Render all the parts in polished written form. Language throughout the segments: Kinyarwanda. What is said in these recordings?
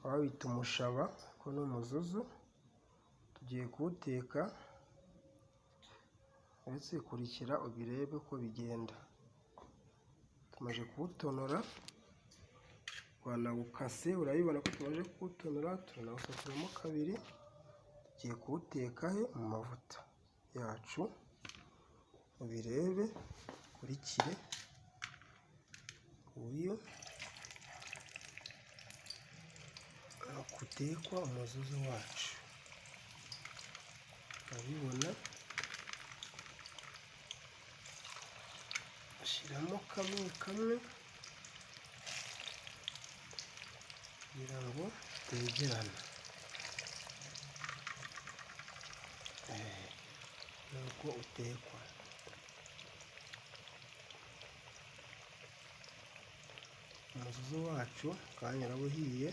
bawita umushaba, ko ni umuzuzu. Tugiye kuwuteka, uretse kurikira ubirebe uko bigenda. Tumaze kuwutonora, wanawukase, urabibona ko tumaze kuwutonora, turanawusaturamo kabiri. Tugiye kuwuteka mu mavuta yacu, ubirebe, ukurikire. Uyu ni ugutekwa umuzuzu wacu, urabibona. Ashyiramo kamwe kamwe kugira ngo twegerane. Nuko utekwa. Umuzuzu wacu kandi urabuhiye,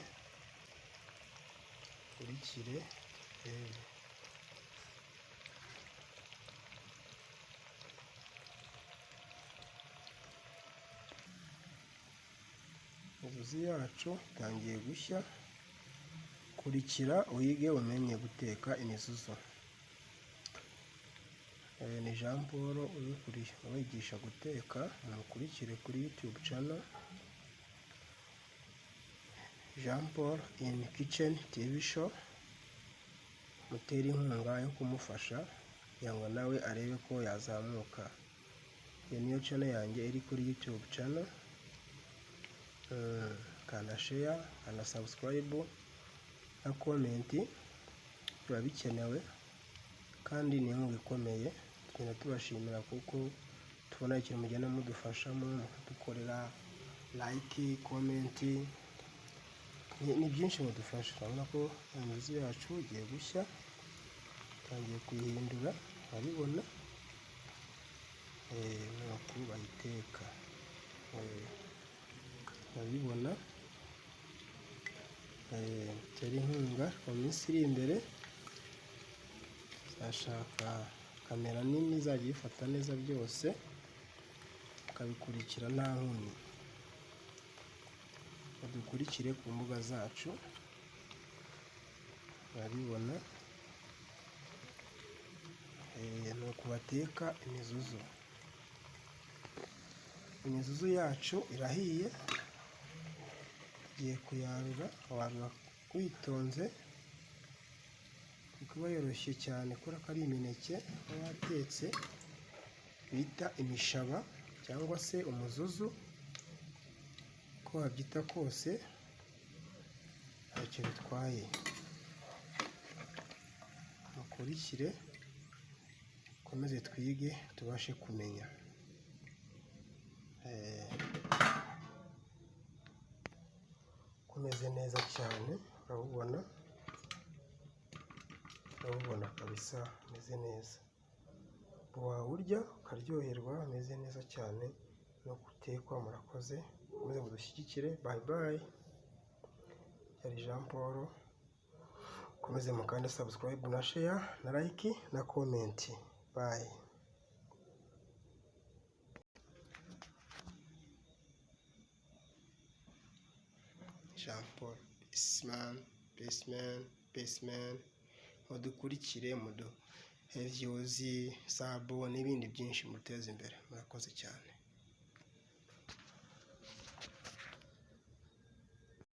ukurikire rero. Umuzuzu yacu utangiye gushya, kurikira wige umenye guteka imizuzu. Ni Jean Paul ubigisha guteka, mukurikire kuri YouTube channel Jean Paul in Kitchen TV show. Mutere inkunga yo kumufasha kugira ngo nawe arebe ko yazamuka. Iyo niyo channel yanjye iri kuri YouTube channel. Kana share, kana subscribe na comment, biba bikenewe kandi ni inkunga ikomeye. Tugenda tubashimira kuko tubona ikintu mugenda mudufashamo, mukadukorera like, comment, ni byinshi mudufasha. Urabona ko imizuzu yacu igiye gushya, tangiye kuyihindura, urabibona. Nuko bayiteka, urabibona. Tera inkunga mu minsi iri imbere, zashaka kamera nini izajya ifata neza byose, ukabikurikira nta nkomyi. Dukurikire ku mbuga zacu, urabibona. Ni ukubateka imizuzu. Imizuzu yacu irahiye, tugiye kuyarura. Warura witonze kuko iba yoroshye cyane, kubera ko ari imineke watetse bita imishaba cyangwa se umuzuzu. Ko wabyita kose ntacyo bitwaye. Mukurikire, komeze twige tubashe kumenya. Kumeze neza cyane, urabubona. Urabubona kabisa, umeze neza. Wawurya ukaryoherwa, umeze neza cyane. No gutekwa. Murakoze, muze mudushyigikire. Bye bye. Yari Jean Paul. Komeze mukande subscribe na share na like na comment. Bye. Jean Paul, peace man. Mudukurikire, muduhe views, sabo n'ibindi byinshi muteza imbere. Murakoze cyane.